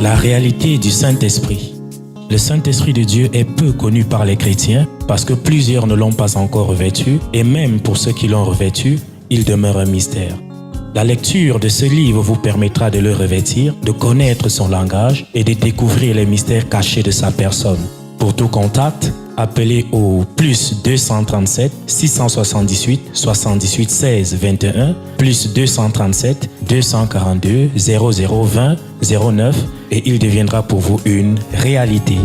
La réalité du Saint-Esprit. Le Saint-Esprit de Dieu est peu connu par les chrétiens parce que plusieurs ne l'ont pas encore revêtu et même pour ceux qui l'ont revêtu, il demeure un mystère. La lecture de ce livre vous permettra de le revêtir, de connaître son langage et de découvrir les mystères cachés de sa personne. Pour tout contact, appelez au plus 237 678 78 16 21 plus 237 242 0020 09 et il deviendra pour vous une réalité.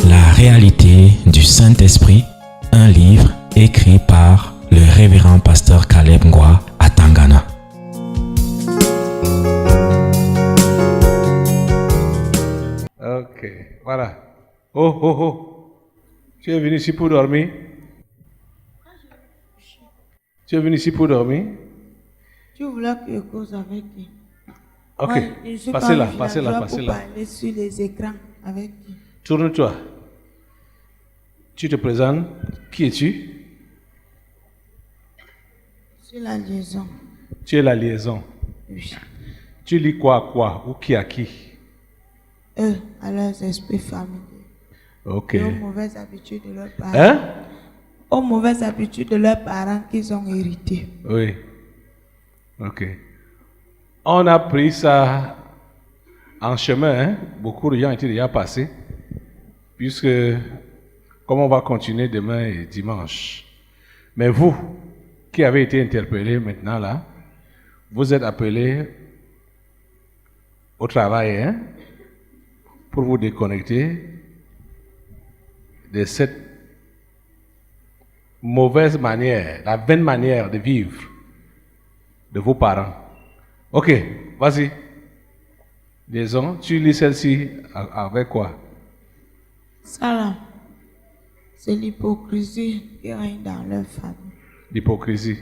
La réalité du Saint-Esprit, un livre écrit par le révérend pasteur Caleb Ngwa à Tangana. Ok, voilà. Oh, oh, oh. Tu es venu ici pour dormir? Tu es venu ici pour dormir? Tu voulais que je cause avec lui. Ok, Ouais, je suis passez là, pas passez là, villageois passez pour là. parler sur les écrans avec lui. Tourne-toi. Tu te présentes. Qui es-tu? Sur la liaison. Tu es la liaison. Oui. Tu lis quoi à quoi? Ou qui à qui? Eux, à leurs esprits familiers. Ok. Et aux mauvaises habitudes de leurs parents. Hein? Aux mauvaises habitudes de leurs parents qu'ils ont héritées. Oui. Ok. On a pris ça en chemin, hein? Beaucoup de gens étaient déjà passés, puisque comme on va continuer demain et dimanche. Mais vous, qui avez été interpellés maintenant là, vous êtes appelés au travail, hein? Pour vous déconnecter de cette mauvaise manière, la vaine manière de vivre de vos parents. Ok, vas-y. Disons, tu lis celle-ci avec quoi? Ça là, c'est l'hypocrisie qui règne dans leur famille. L'hypocrisie.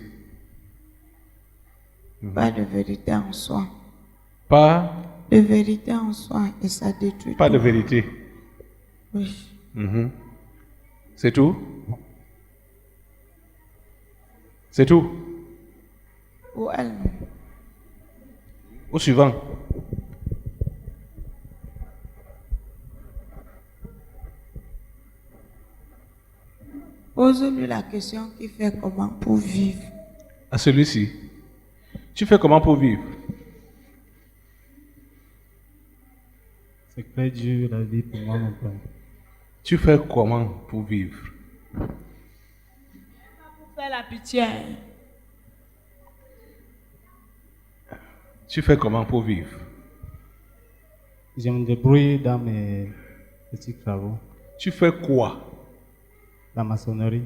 Pas de vérité en soi. Pas, De vérité en soi et ça détruit pas tout. de vérité. Oui. Mhm. C'est tout? C'est tout? Pour elle, Au suivant. pose-lui la question qui fait comment pour vivre. À celui-ci. Tu fais comment pour vivre? C'est très dur la vie pour moi, mon père. Tu fais comment pour vivre? Pour faire la pitié. Tu fais comment pour vivre? Je me débrouille dans mes petits travaux, Tu fais quoi? la maçonnerie.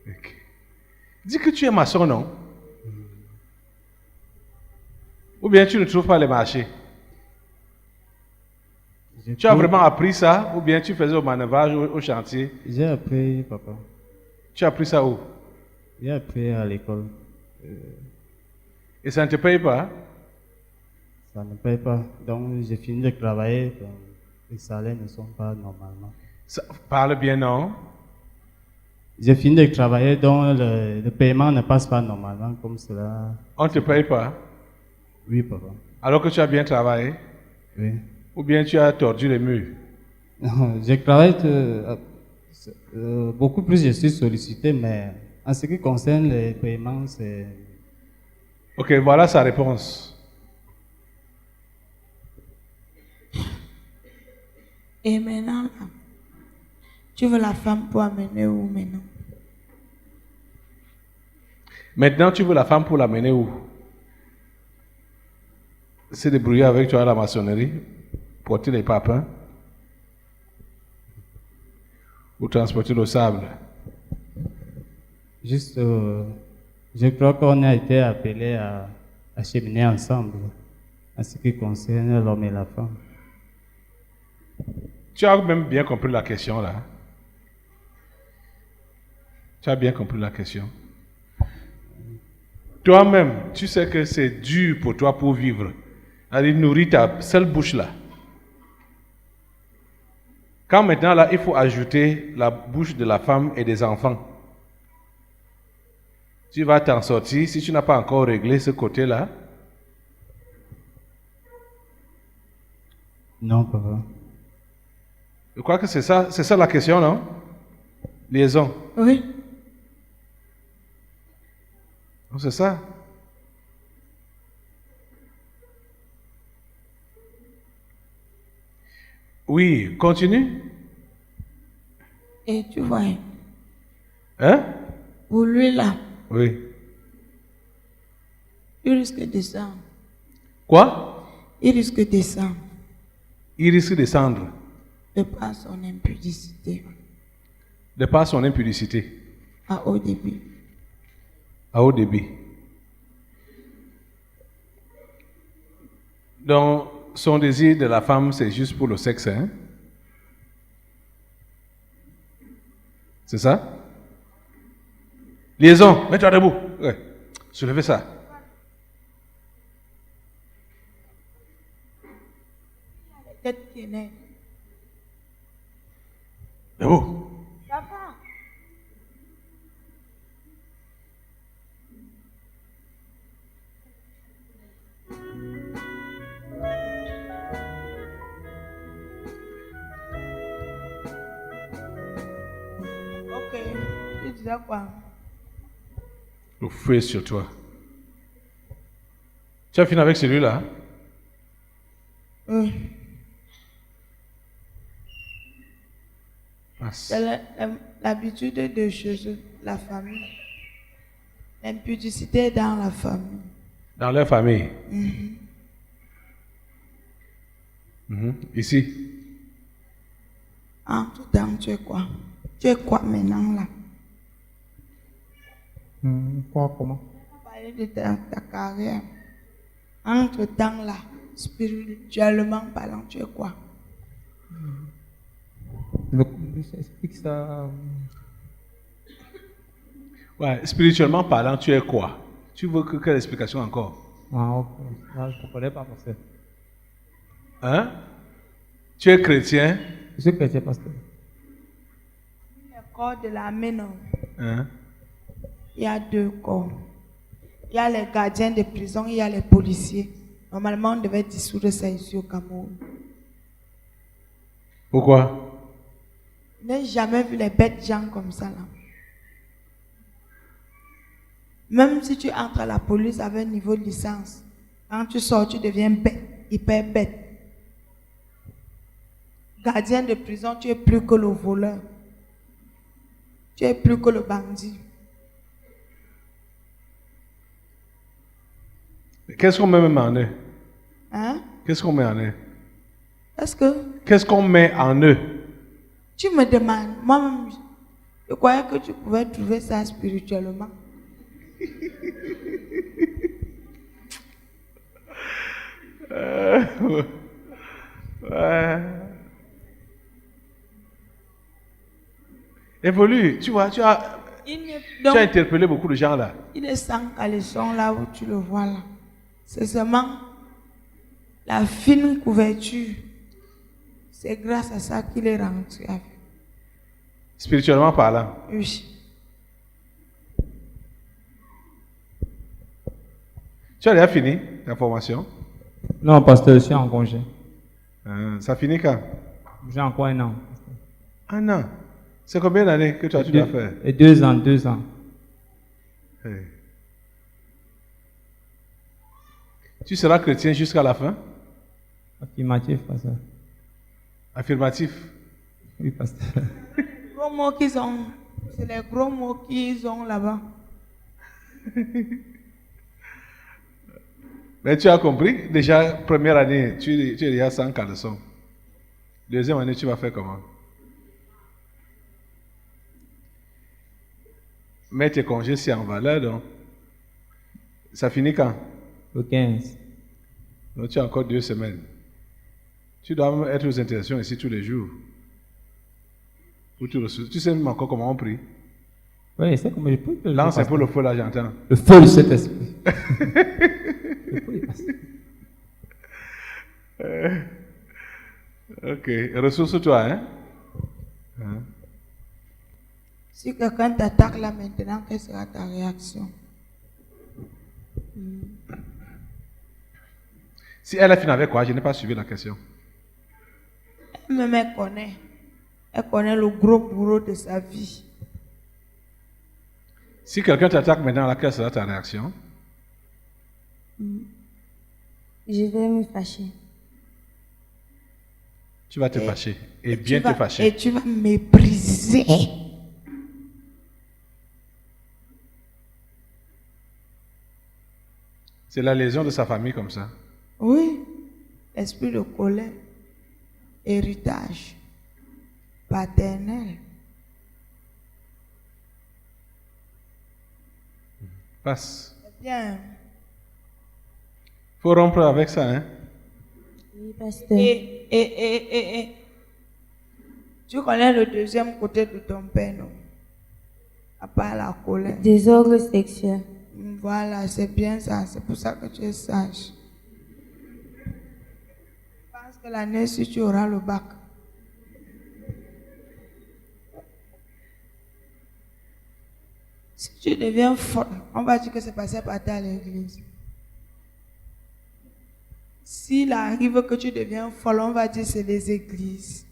Ok. Dis que tu es maçon, non? Ou bien tu ne trouves pas les marchés? Tu as vraiment appris ça? Ou bien tu faisais au manœuvrage, au chantier? J'ai appris, papa. Tu as appris ça où? J'ai appris à l'école. Et ça ne te paye pas? Ça ne paye pas. Donc, j'ai fini de travailler. Donc, les salaires ne sont pas normalement. Ça, parle bien, non? J'ai fini de travailler, donc le paiement ne passe pas normalement comme cela. On ne te paye pas? Oui, papa. Alors que tu as bien travaillé? Oui. Ou bien tu as tordu les murs? Non, je travaille beaucoup plus, je suis sollicité, mais en ce qui concerne les paiements, c'est... Ok, voilà sa réponse. Et maintenant, là, tu veux la femme pour amener où maintenant? Maintenant, tu veux la femme pour l'amener où? Se débrouiller avec toi à la maçonnerie, porter les papins, ou transporter le sable. Juste, je crois qu'on a été appelés à cheminer ensemble en ce qui concerne l'homme et la femme. Tu as même bien compris la question là. Tu as bien compris la question. Toi-même, tu sais que c'est dur pour toi pour vivre. Allez, nourrir ta seule bouche là. Quand maintenant là, il faut ajouter la bouche de la femme et des enfants. Tu vas t'en sortir si tu n'as pas encore réglé ce côté-là. Non, papa. Je crois que c'est ça la question, non? Liaison. Oui. Non, c'est ça. Oui, continue. Et tu vois, Hein? pour lui là, Oui. il risque de descendre. Quoi? Il risque de descendre Il risque de descendre de par son impudicité de par son impudicité à haut débit. à haut débit. Donc, son désir de la femme, c'est juste pour le sexe, hein? C'est ça? Liaison, mets-toi debout. Ouais. Soulevez ça. Tête qui est née. Debout. Ça va. Ok. Tu disais quoi? Le feu est sur toi. Tu as fini avec celui-là? Oui. Passe. C'est l'habitude de chez la famille. L'impudicité dans la famille. Dans leur famille. Mhm. Ici. En tout temps, tu es quoi? Tu es quoi maintenant là? Quoi, comment? Parler de ta carrière. Entre temps là, spirituellement parlant, tu es quoi? Explique ça. Ouais, spirituellement parlant, tu es quoi? Tu veux quelle explication encore? Ah, ok. Là, je ne comprenais pas pour ça. Hein? Tu es chrétien? Je suis chrétien, pasteur. Le corps de l'armée, non. Hein? Il y a deux corps. Il y a les gardiens de prison, il y a les policiers. Normalement, on devait dissoudre ça ici au Cameroun. Pourquoi? Je n'ai jamais vu les bêtes gens comme ça là. Même si tu entres à la police avec un niveau de licence, quand tu sors, tu deviens bête, hyper bête. Gardien de prison, tu es plus que le voleur. Tu es plus que le bandit. Qu'est-ce qu'on met même en eux? Hein? Qu'est-ce qu'on met en eux? Est-ce que Qu'est-ce qu'on met en eux? tu me demandes, moi-même, je croyais que tu pouvais trouver ça spirituellement. Ouais. Évolue, tu vois, tu as interpellé beaucoup de gens là. Il est sans caleçon là où tu le vois là. C'est seulement la fine couverture. C'est grâce à ça qu'il est rentré avec. Spirituellement parlant. Oui. Tu as déjà fini ta formation? Non, pasteur, je suis en congé. Ça finit quand? J'ai encore un an. Un an. C'est combien d'années que tu dois faire? Et 2 ans, 2 ans. Hey. Tu seras chrétien jusqu'à la fin? Affirmatif, pasteur. Affirmatif. Oui, pasteur. Gros mots qu'ils ont, c'est les gros mots qu'ils ont là-bas. Mais tu as compris? Déjà, première année, tu es déjà sans caleçon. Deuxième année, tu vas faire comment? Mais tes congés, c'est en valeur, donc. Ça finit quand? Le 15. Donc, tu as encore 2 semaines. Tu dois même être aux interactions ici tous les jours. Tu sais même encore comment on prie? Oui, c'est comme je peux te le Lance un dire, peu le feu là, j'entends. le feu du Saint-Esprit. Le feu du pasteur. Ok, ressource-toi, hein? Si quelqu'un t'attaque là maintenant, quelle sera ta réaction? Si elle a fini avec quoi? Je n'ai pas suivi la question. Elle-même, elle connaît. Elle connaît le gros bourreau de sa vie. Si quelqu'un t'attaque maintenant, laquelle sera ta réaction? Je vais me fâcher. Tu vas te fâcher. Et bien te Et fâcher. tu vas mépriser. C'est la lésion de sa famille comme ça. Oui, esprit de colère, héritage paternel. Passe. C'est bien. Faut rompre avec ça, hein? Oui, pasteur. Et tu connais le deuxième côté de ton père, non? À part la colère. Désordre sexuel. Voilà, c'est bien ça. C'est pour ça que tu es sage. Je pense que l'année, si tu auras le bac. Si tu deviens folle, on va dire que c'est passé par terre à l'église. S'il arrive que tu deviens folle, on va dire que c'est les églises.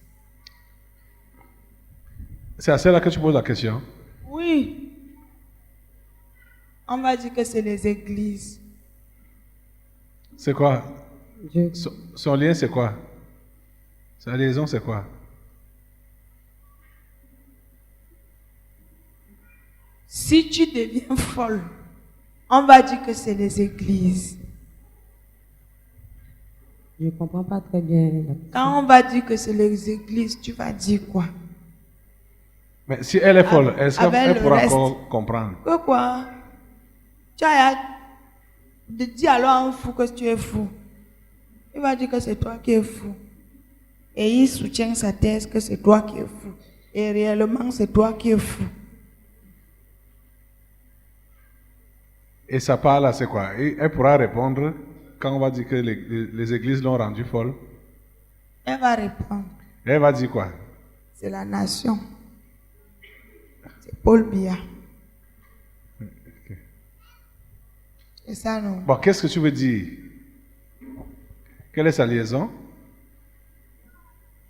C'est à celle-là que tu poses la question. Oui. On va dire que c'est les églises. C'est quoi? Dieu. Son lien, c'est quoi? Sa liaison, c'est quoi? Si tu deviens folle, on va dire que c'est les églises. Je ne comprends pas très bien. la question. Quand on va dire que c'est les églises, tu vas dire quoi? Mais si elle est folle, est-ce Avec qu'elle le pourra reste. encore comprendre? Que quoi? Tu as de dire alors à un fou que tu es fou. Il va dire que c'est toi qui es fou. Et il soutient sa thèse que c'est toi qui es fou. Et réellement, c'est toi qui es fou. Et sa part là, c'est quoi? Et elle pourra répondre quand on va dire que les églises l'ont rendue folle. Elle va répondre. Elle va dire quoi? C'est la nation. C'est Paul Biya. C'est ça, non? Bon, qu'est-ce que tu veux dire? Quelle est sa liaison?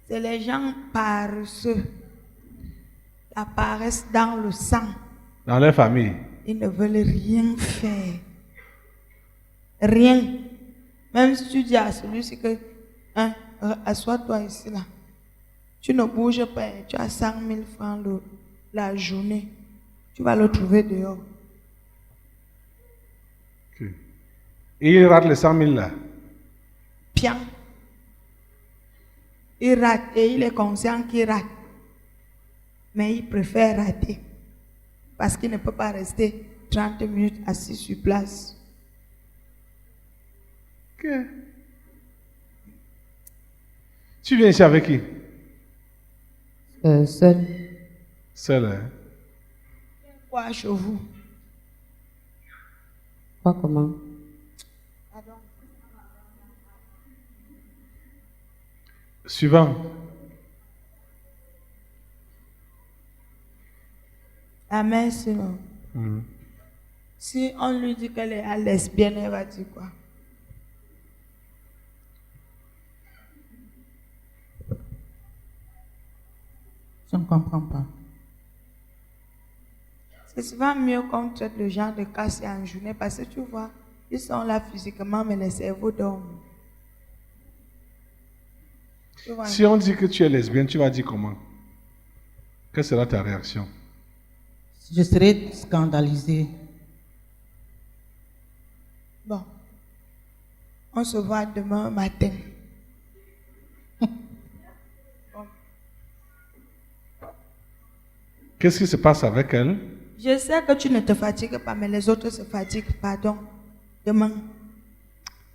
C'est les gens paresseux. La paresse dans le sang. Dans leur famille. Ils ne veulent rien faire. Rien. Même si tu dis à celui-ci que, hein, assois-toi ici là. Tu ne bouges pas, tu as 100 000 francs la journée. Tu vas le trouver dehors. Ok. Et il rate les 100 000 là. Bien. Il rate et il est conscient qu'il rate. Mais il préfère rater. Parce qu'il ne peut pas rester 30 minutes assis sur place. Ok. Tu viens ici avec qui? Seul. Seul, hein? Quoi chez vous? Pas comment. Pardon. Suivant. La mère, sinon. Mhm. Si on lui dit qu'elle est lesbienne, elle va dire quoi? Je ne comprends pas. C'est souvent mieux qu'on traite le genre de cas en journée parce que tu vois, ils sont là physiquement, mais les cerveaux dorment. Tu vois? Si on dit que tu es lesbienne, tu vas dire comment? Quelle sera ta réaction? Je serai scandalisée. Bon, on se voit demain matin. Qu'est-ce qui se passe avec elle? Je sais que tu ne te fatigues pas, mais les autres se fatiguent. Pardon. Demain.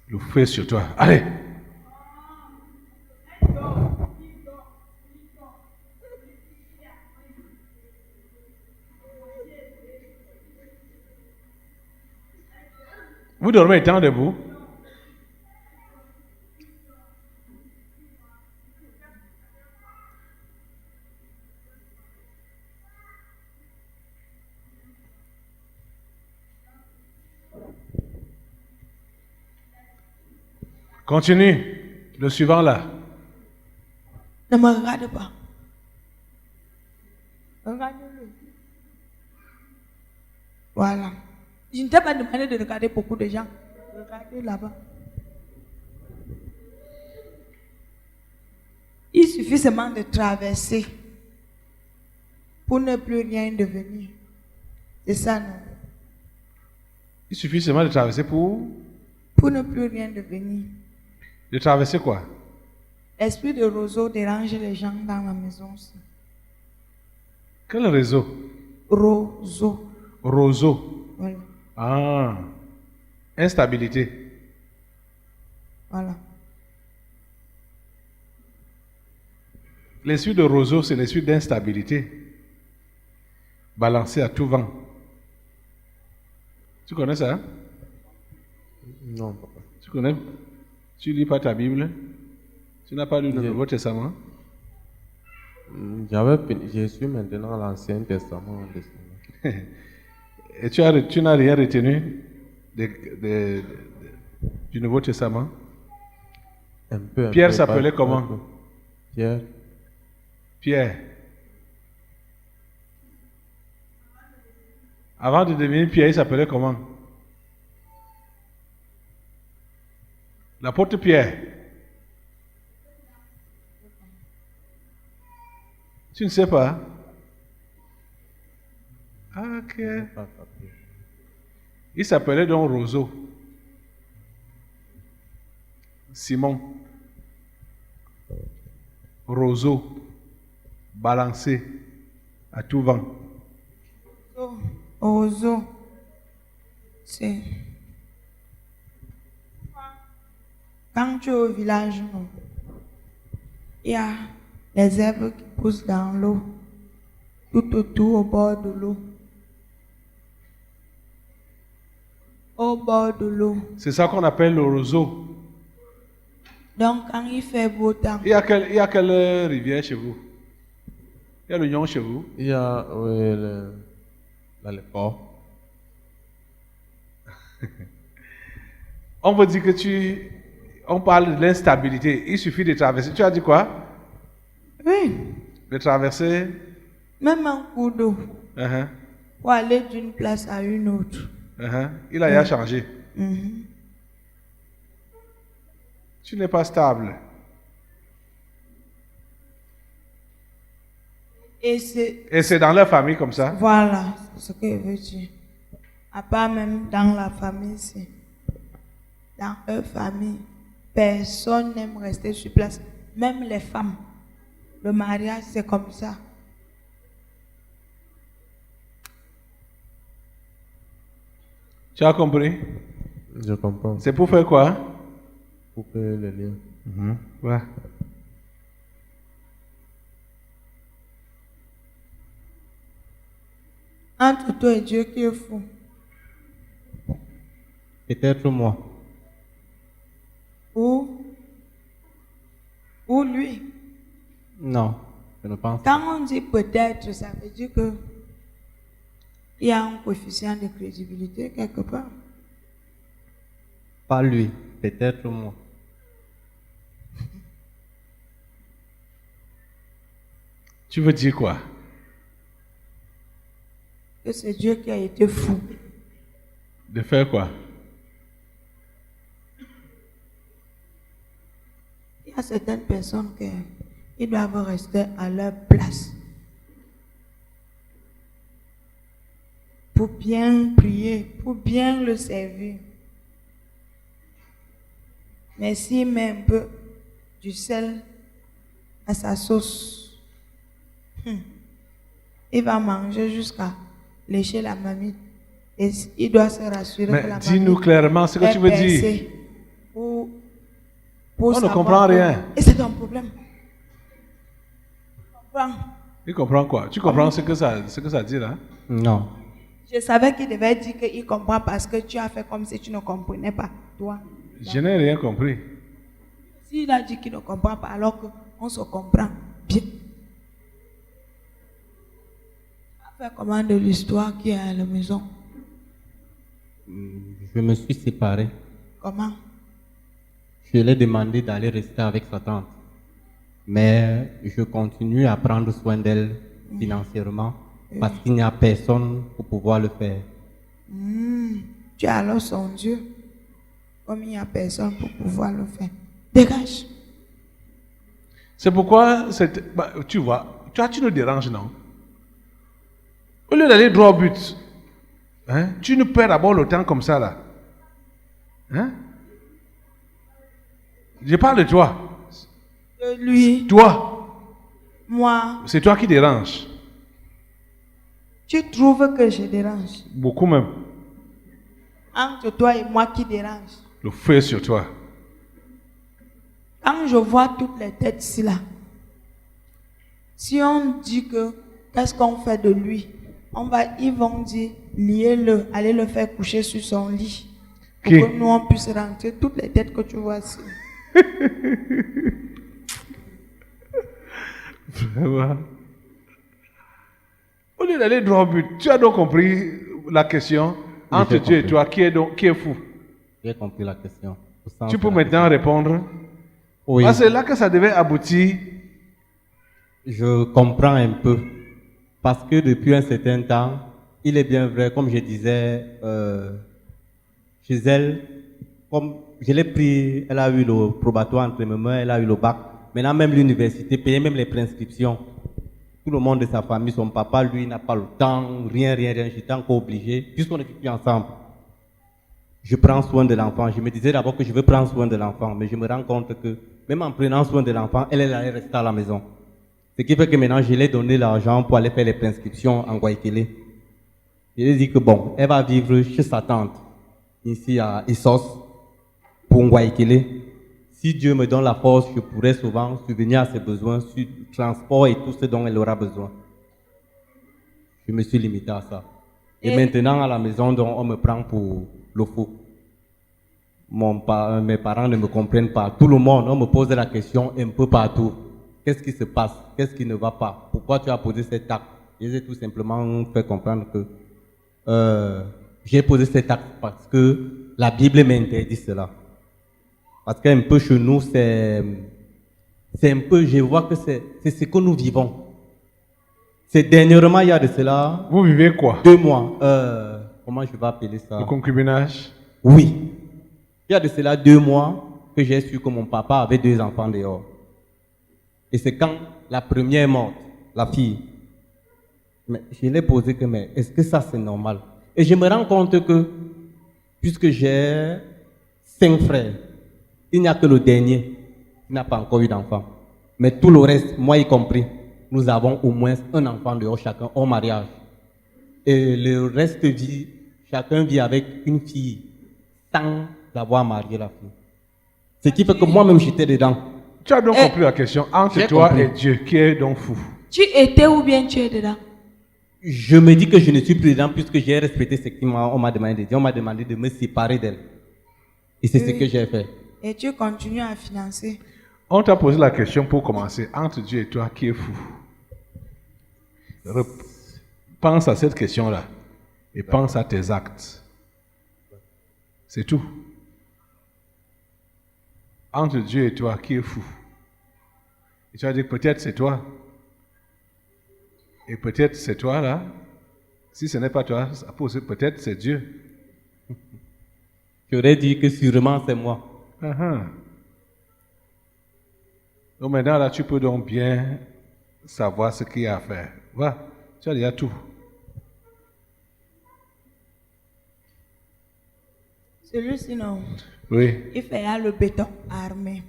Le feu est sur toi. Allez! Vous dormez étant debout? Continue. Le suivant là. Ne me regarde pas. Regarde-le. Voilà. Je ne t'ai pas demandé de regarder beaucoup de gens. Regardez là-bas. Il suffit seulement de traverser pour ne plus rien devenir. C'est ça, non? Il suffit seulement de traverser pour Ne plus rien devenir. De traverser quoi? L'esprit de roseau dérange les gens dans la maison aussi. Quel réseau? Roseau. Roseau. Voilà. Ah. Instabilité. Voilà. L'esprit de roseau, c'est l'esprit d'instabilité. Balancé à tout vent. Tu connais ça? Non, papa. Tu connais? Tu lis pas ta Bible? Tu n'as pas lu le Nouveau Testament? Je suis maintenant à l'Ancien Testament. Et tu n'as rien retenu du Nouveau Testament? Un peu. Pierre s'appelait comment? Pierre. Pierre. Avant de devenir Pierre, il s'appelait comment? L'apôtre Pierre. Tu ne sais pas? Ah, ok. Il s'appelait donc Roseau. Simon. Roseau. Balancé à tout vent. Roseau. C'est. Quand tu es au village, non, il y a les herbes qui poussent dans l'eau, tout autour au bord de l'eau. Au bord de l'eau. C'est ça qu'on appelle le roseau. Donc, quand il fait beau temps. Il y a quelle rivière chez vous? Il y a le Lyon chez vous? Il y a le port. On veut dire que on parle de l'instabilité. Il suffit de traverser. Tu as dit quoi? Oui. De traverser. Même un cours d'eau. Uh-huh. Pour aller d'une place à une autre. Uh-huh. Il a changé. Mhm. Tu n'es pas stable. Et c'est dans leur famille comme ça? Voilà, c'est ce que je veux dire. À part même dans la famille, c'est. Dans leur famille, personne n'aime rester sur place. Même les femmes. Le mariage, c'est comme ça. Tu as compris? Je comprends. C'est pour faire quoi? Pour faire le lien. Ouais. Entre toi et Dieu, qui est fou? Peut-être moi. Ou lui. Non, je ne pense pas. Quand on dit peut-être, ça veut dire que il y a un coefficient de crédibilité quelque part. Pas lui, peut-être moi. Tu veux dire quoi? Que c'est Dieu qui a été fou. De faire quoi? Il y a certaines personnes qui doivent rester à leur place. Pour bien prier, pour bien le servir. Mais s'il met un peu du sel à sa sauce, il va manger jusqu'à lécher la mamie. Et il doit se rassurer que la Mais mamie dis-nous clairement ce que tu veux dire. On ne comprend rien. Et c'est ton problème. Tu comprends? Il comprend quoi? Tu comprends ce que ça dit là? Non. Je savais qu'il devait dire qu'il comprend parce que tu as fait comme si tu ne comprenais pas, toi. Je n'ai rien compris. S'il a dit qu'il ne comprend pas, alors qu'on se comprend bien. Fais comment de l'histoire qui est à la maison? Je me suis séparé. Comment? Je lui ai demandé d'aller rester avec sa tante. Mais je continue à prendre soin d'elle financièrement parce qu'il n'y a personne pour pouvoir le faire. Tu es alors son Dieu. Comme il n'y a personne pour pouvoir le faire. Dégage. C'est pourquoi, tu vois, toi tu nous déranges, non? Au lieu d'aller droit au but, hein, tu nous perds d'abord le temps comme ça là. Hein? Je parle de toi. De lui, Toi, moi, c'est toi qui dérange. tu trouves que je dérange. Beaucoup même. Entre toi et moi qui dérange. Le feu est sur toi. Quand je vois toutes les têtes ici là, si on dit que qu'est-ce qu'on fait de lui, ils vont dire liez-le, allez le faire coucher sur son lit. Pour Qui? que nous on puisse rentrer toutes les têtes que tu vois ici. Vraiment. Au lieu d'aller droit au but, tu as donc compris la question entre j'ai Dieu et compris. toi, qui est fou. J'ai compris la question. Au sens Tu de peux la maintenant répondre. Oui, Ah, c'est là que ça devait aboutir. je comprends un peu. Parce que depuis un certain temps, il est bien vrai, comme je disais, chez elle, comme je l'ai pris, elle a eu le probatoire entre mes mains, elle a eu le bac. Maintenant, même l'université, payer même les prescriptions. Tout le monde de sa famille, son papa, lui, n'a pas le temps, rien. J'étais encore obligé, puisqu'on n'est plus ensemble. Je prends soin de l'enfant. Je me disais d'abord que je veux prendre soin de l'enfant, mais je me rends compte que même en prenant soin de l'enfant, elle allait rester à la maison. Ce qui fait que maintenant, je lui ai donné l'argent pour aller faire les prescriptions en Guayaquil. Je lui ai dit que bon, elle va vivre chez sa tante, ici à Issos, pour Guayaquil. Si Dieu me donne la force, je pourrais souvent subvenir à ses besoins sur le transport et tout ce dont elle aura besoin. Je me suis limité à ça. Et maintenant, à la maison, on me prend pour le fou. Mes parents ne me comprennent pas. Tout le monde, on me pose la question un peu partout. Qu'est-ce qui se passe? Qu'est-ce qui ne va pas? Pourquoi tu as posé cet acte? J'ai tout simplement fait comprendre que j'ai posé cet acte parce que la Bible m'interdit cela. Parce qu'un peu chez nous, c'est un peu, je vois que c'est ce que nous vivons. C'est dernièrement, il y a de cela. Vous vivez quoi? 2 mois. Comment je vais appeler ça? Le concubinage? Oui. Il y a de cela 2 mois que j'ai su que mon papa avait 2 enfants dehors. Et c'est quand la première est morte, la fille. Mais je l'ai posé que, mais est-ce que ça c'est normal? Et je me rends compte que, puisque j'ai 5 frères, il n'y a que le dernier qui n'a pas encore eu d'enfant. Mais tout le reste, moi y compris, nous avons au moins un enfant dehors chacun au mariage. Et le reste vit, chacun vit avec une fille sans avoir marié la fille. Ce qui fait que moi-même j'étais dedans. Tu as donc compris la question entre J'ai toi compris. et Dieu, qui est donc fou. Tu étais ou bien tu es dedans? Je me dis que je ne suis plus dedans puisque j'ai respecté ce qu'on m'a demandé de dire. On m'a demandé de me séparer d'elle. Et c'est ce que j'ai fait. Et tu continues à financer. On t'a posé la question pour commencer. Entre Dieu et toi, qui est fou? Pense à cette question-là. Et pense à tes actes. C'est tout. Entre Dieu et toi, qui est fou? Et tu vas dire, peut-être c'est toi. Et peut-être c'est toi là. Si ce n'est pas toi, peut-être c'est Dieu. J'aurais dit que sûrement c'est moi. Donc maintenant là, tu peux donc bien savoir ce qu'il y a à faire. Va, tu as déjà tout. Celui-ci, non. Oui. Il fait là le béton armé.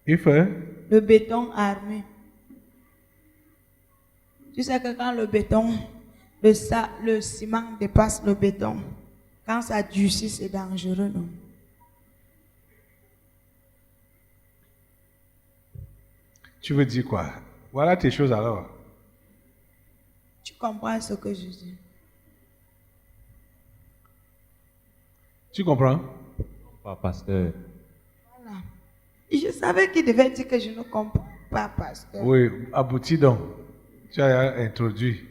Il fait? Le béton armé. Tu sais que quand le béton, le ciment dépasse le béton, quand ça durcit, c'est dangereux, non? Tu veux dire quoi? Voilà tes choses alors. Tu comprends ce que je dis? Tu comprends? Pas pasteur. Voilà. Je savais qu'il devait dire que je ne comprends pas, pasteur. Oui, aboutis donc. Tu as introduit.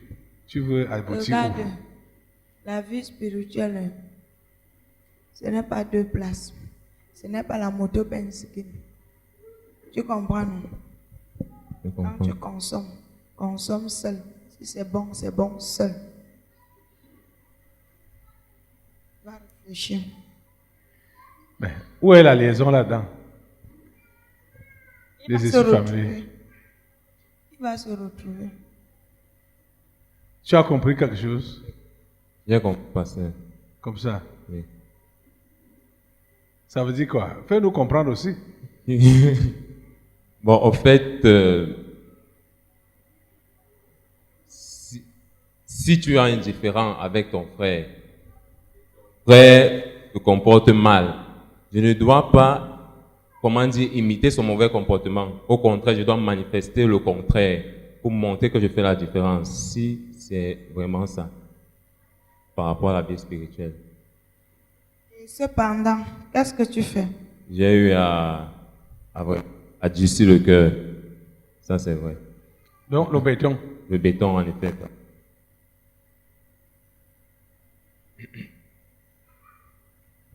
Tu veux aboutir Regarde, où? la vie spirituelle, ce n'est pas 2 places. Ce n'est pas la moto Benzine. Tu comprends, non? Je Quand comprends. tu consomme seul. Si c'est bon seul. Va réfléchir. Mais où est la liaison là-dedans? Il va Les se esprits retrouver. familiers. Il va se retrouver. Tu as compris quelque chose J'ai compris, pasteur. comme ça? Oui. Ça veut dire quoi? Fais-nous comprendre aussi. Bon, en fait, si tu as un différend avec ton frère se comporte mal, je ne dois pas, comment dire, imiter son mauvais comportement. Au contraire, je dois manifester le contraire pour montrer que je fais la différence. Si c'est vraiment ça, par rapport à la vie spirituelle. Et cependant, qu'est-ce que tu fais? J'ai eu à adoucir le cœur. Ça, c'est vrai. Donc, le béton. Le béton, en effet.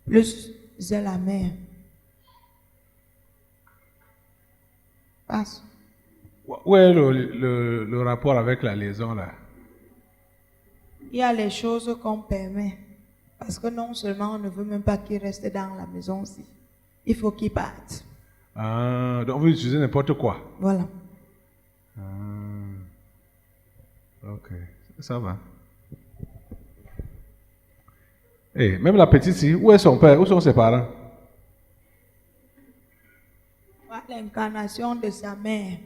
Plus c'est la mère. Passe. Où est le rapport avec la liaison là? Il y a les choses qu'on permet. Parce que non seulement on ne veut même pas qu'il reste dans la maison aussi. Il faut qu'il parte. Ah, donc vous utilisez n'importe quoi. Voilà. Ok, ça va. Et même la petite ici, où est son père? Où sont ses parents? Voilà l'incarnation de sa mère.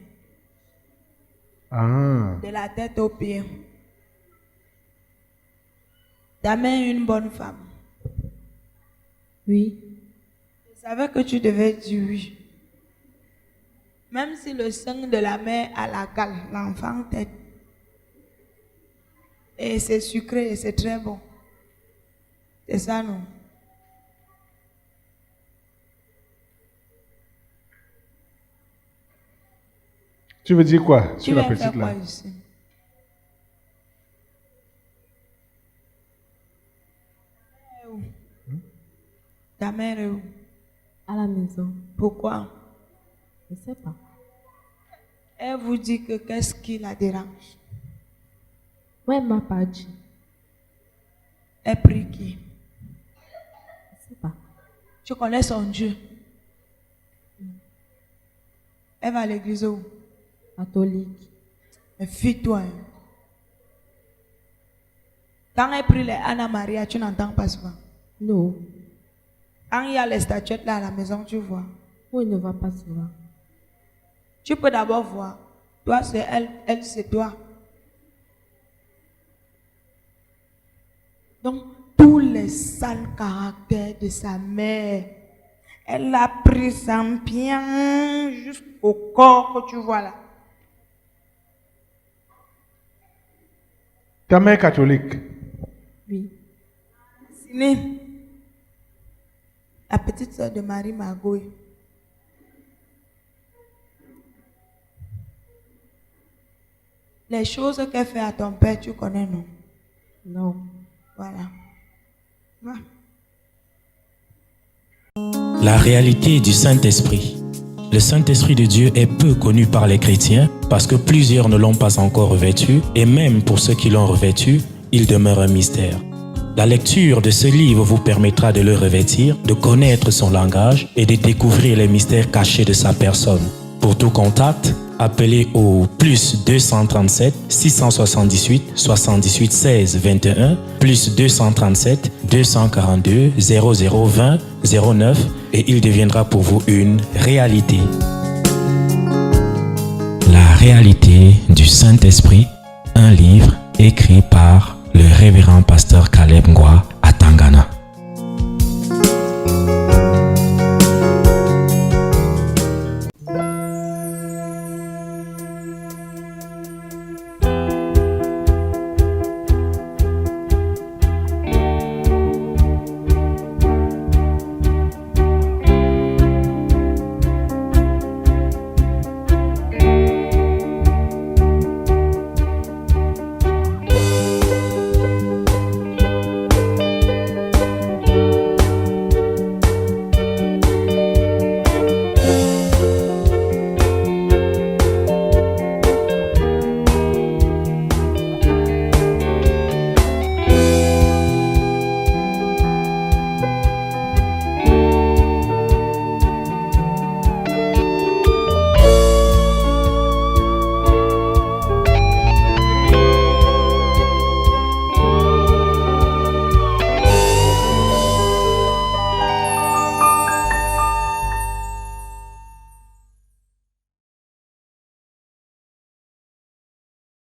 Ah, De la tête aux pieds. Ta mère est une bonne femme. Oui. Je savais que tu devais dire oui. Même si le sein de la mère a la cale, l'enfant tête. Et c'est sucré et c'est très bon. C'est ça, non? tu veux dire quoi Tu sur la viens faire petite quoi là? ici? Ta mère est où? À la maison. Pourquoi? Je sais pas. Elle vous dit que qu'est-ce qui la dérange? Moi, elle m'a pas dit. Elle prie qui? Je sais pas. Tu connais son Dieu? Elle va à l'église où? Catholique. Mais fuis-toi. Hein. Quand elle prie les Anna Maria, tu n'entends pas souvent. Non. Quand il y a les statuettes là à la maison, tu vois. Moi, il ne va pas souvent. Tu peux d'abord voir. Toi, c'est elle, c'est toi. Donc, tous les sales caractères de sa mère, elle l'a pris en bien jusqu'au corps que tu vois là. Ta mère catholique. Oui. Siné, la petite soeur de Marie Margot. Les choses qu'elle fait à ton père, tu connais, non? Non. Voilà. Va. La réalité du Saint-Esprit. Le Saint-Esprit de Dieu est peu connu par les chrétiens parce que plusieurs ne l'ont pas encore revêtu et même pour ceux qui l'ont revêtu, il demeure un mystère. La lecture de ce livre vous permettra de le revêtir, de connaître son langage et de découvrir les mystères cachés de sa personne. Pour tout contact, appelez au plus 237 678 78 16 21 plus 237 242 0020 09 et il deviendra pour vous une réalité. La réalité du Saint-Esprit, un livre écrit par le révérend pasteur Caleb Ngwa à Tangana.